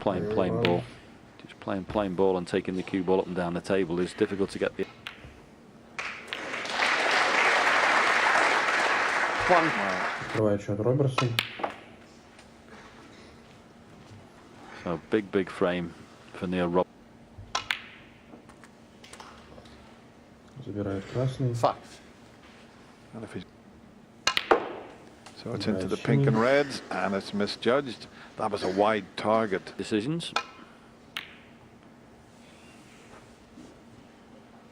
playing plain ball. Just playing plain ball and taking the cue ball up and down the table is difficult to get the... Открывает счет Robertson. So big frame for Neil Robertson. Забирает красный. 5. And if he's... So it's into the pink and reds, and it's misjudged. That was a wide target. Decisions.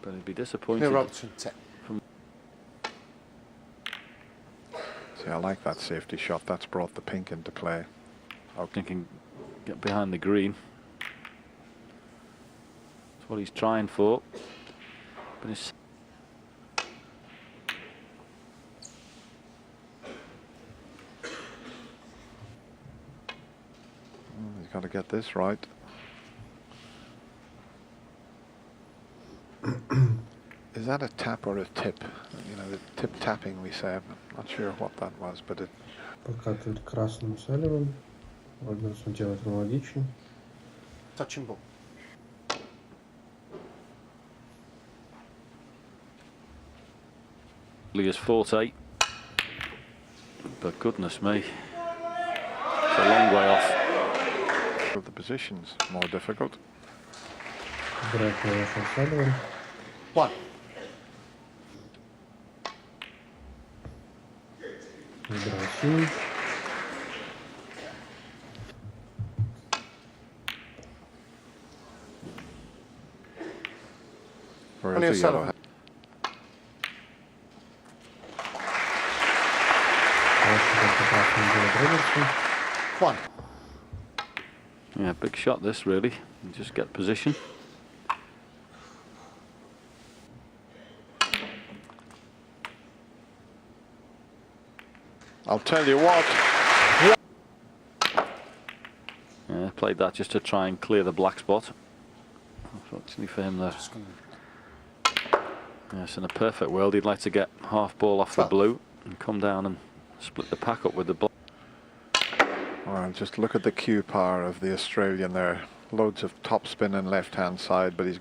But it'd be disappointed. Neil Robertson, 10. See, I like that safety shot. That's brought the pink into play. I think he can get behind the green. That's what he's trying for. But it's... He's got to get this right. Is that a tap or a tip? You know, the tip tapping we said. I'm not sure what that was, but it... Подкатывает красным Салливан. Robertson делает аналогично. Touching ball. Leah's forte. But goodness me. It's a long way off. The position's more difficult. Забирает Ronnie O'Sullivan. 1. Забирает синий. Ronnie O'Sullivan. Robertson. 1. Yeah, big shot this really. And just get position. I'll tell you what. Yeah, played that just to try and clear the black spot. Unfortunately for him, yes, in a perfect world, he'd like to get half ball off the blue and come down and split the pack up with the black. Well, just look at the cue power of the Australian there. Loads of top spin and left-hand side, but he's...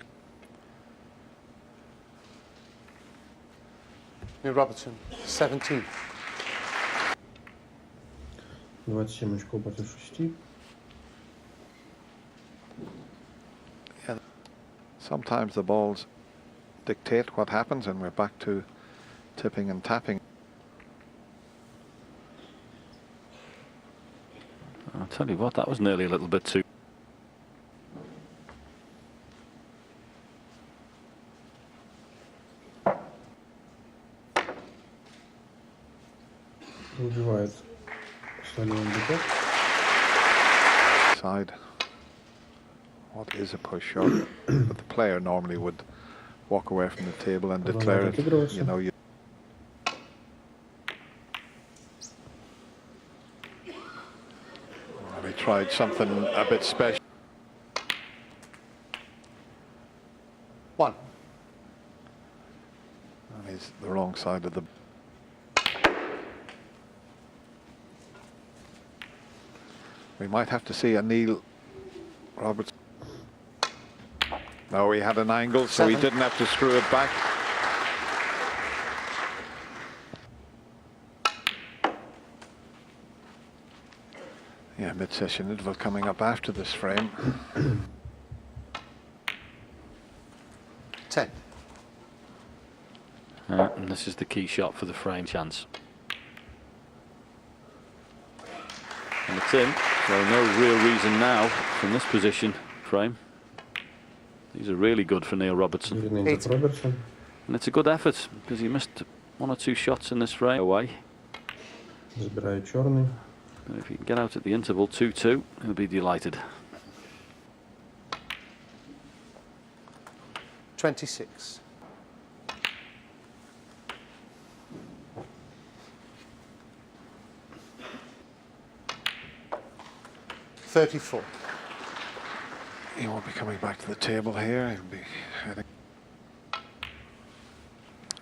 Neil Robertson, 17. 27 очков против 6. Yeah. Sometimes the balls dictate what happens, and we're back to tipping and tapping. I'll tell you what, that was nearly a little bit too... Убивает Салливан биток. Side. What is a push shot? But the player normally would walk away from the table and declare it. You know, you... We tried something a bit special. 1. And he's the wrong side of the... We might have to see a Neil Robertson. No, he had an angle, so he didn't have to screw it back. Yeah, mid-session interval coming up after this frame. 10. And this is the key shot for the frame chance. And it's in, so no real reason now from this position frame. These are really good for Neil Robertson. Robertson. And it's a good effort because he missed 1 or 2 shots in this frame away. Забирает черный. But if he can get out at the interval 2-2, he'll be delighted. 26. $34. He won't be coming back to the table here. He'll be heading.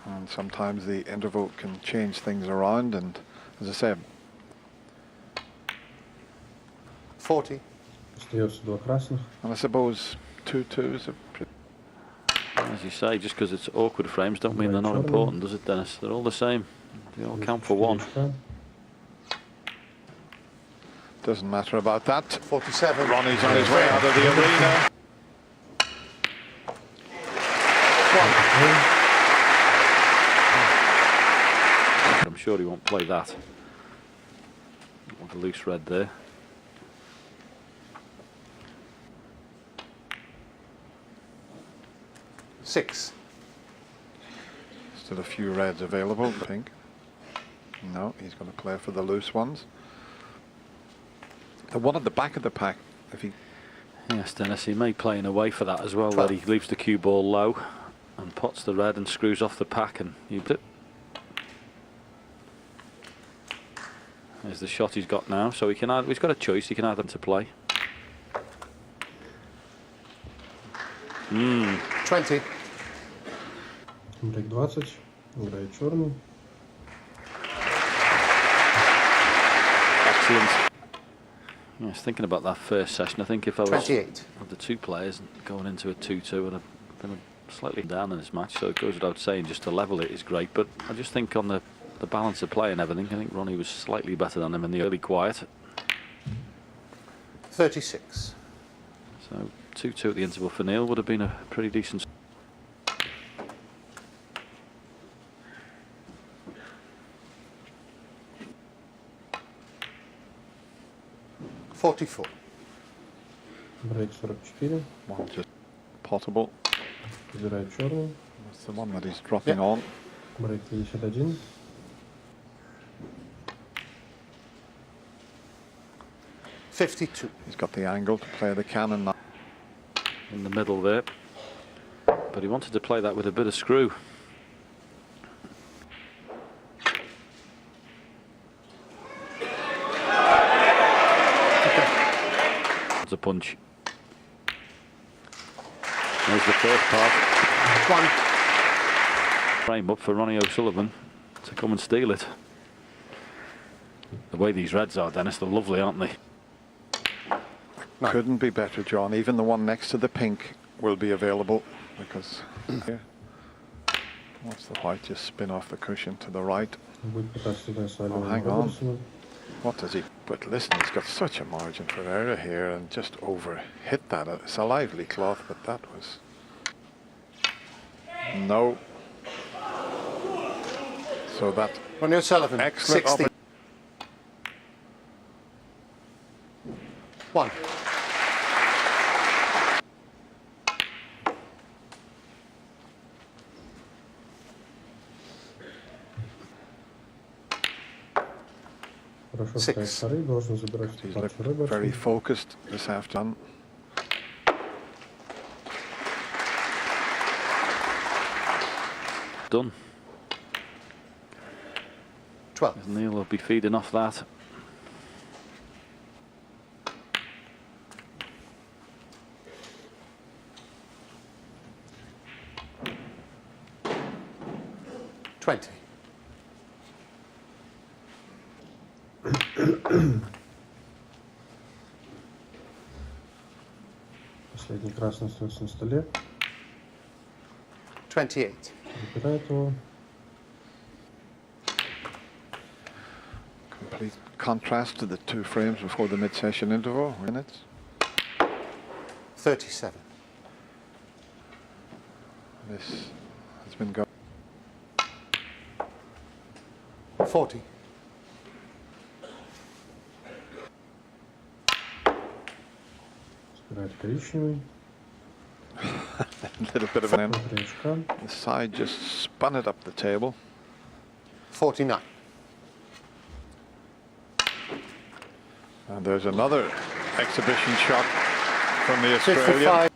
And sometimes the interval can change things around, and as I said, 40. Остается 2 красных. And I suppose 2-2 is a pretty... As you say, just because it's awkward frames don't mean they're not important, does it, Dennis? They're all the same. They all count for one. 4 очка. Doesn't matter about that. 47. Ronnie's on his way out of the arena. I'm sure he won't play that. Want a loose red there. Six. Still a few reds available, I think. No, he's going to play for the loose ones. The one at the back of the pack, if he... Yes, Dennis, he may play in a way for that as well, where he leaves the cue ball low and pots the red and screws off the pack and you do. There's the shot he's got now, so he can add, he's got a choice, he can add them to play. 20. Брейк 20. Играет черный. Excellent. Yes, thinking about that first session, I think if I was 28. of the two players going into a 2-2, would have been slightly down in this match, so it goes without saying just to level it is great, but I just think on the balance of play and everything, I think Ronnie was slightly better than him in the early quiet. 36. So 2-2 at the interval for Neil would have been a pretty decent. Брейк 44. One just potable. Забирает черный. That's the one that he's dropping on. Брейк 51. 52. He's got the angle to play the cannon now. In the middle there, but he wanted to play that with a bit of screw. It's a punch. There's the first part. One. Frame up for Ronnie O'Sullivan to come and steal it. The way these reds are, Dennis, they're lovely, aren't they? No. Couldn't be better, John. Even the one next to the pink will be available because here, what's the white? Just spin off the cushion to the right. Будет пытаться сыграть с Оливером hang on. Робертсоном. What does he? But listen, he's got such a margin for error here and just over hit that. It's a lively cloth, but that was no. So that Ronnie O'Sullivan. excellent. 60. One. Хорошо Six. ставит шары, должен забирать He's партию looked very Робертсона. focused this afternoon. Done. 12. Neil will be feeding off that. Последний красный остается на столе. 28. Забирает его. Complete contrast to the two frames before the mid-session interval. Minutes. 37. This has been going. 40. Забирает коричневый. A little bit of an end. 3 очка. The side just spun it up the table. 49. And there's another exhibition shot from the Australian. 55.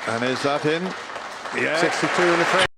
And is that in? Yeah. 62 in the frame.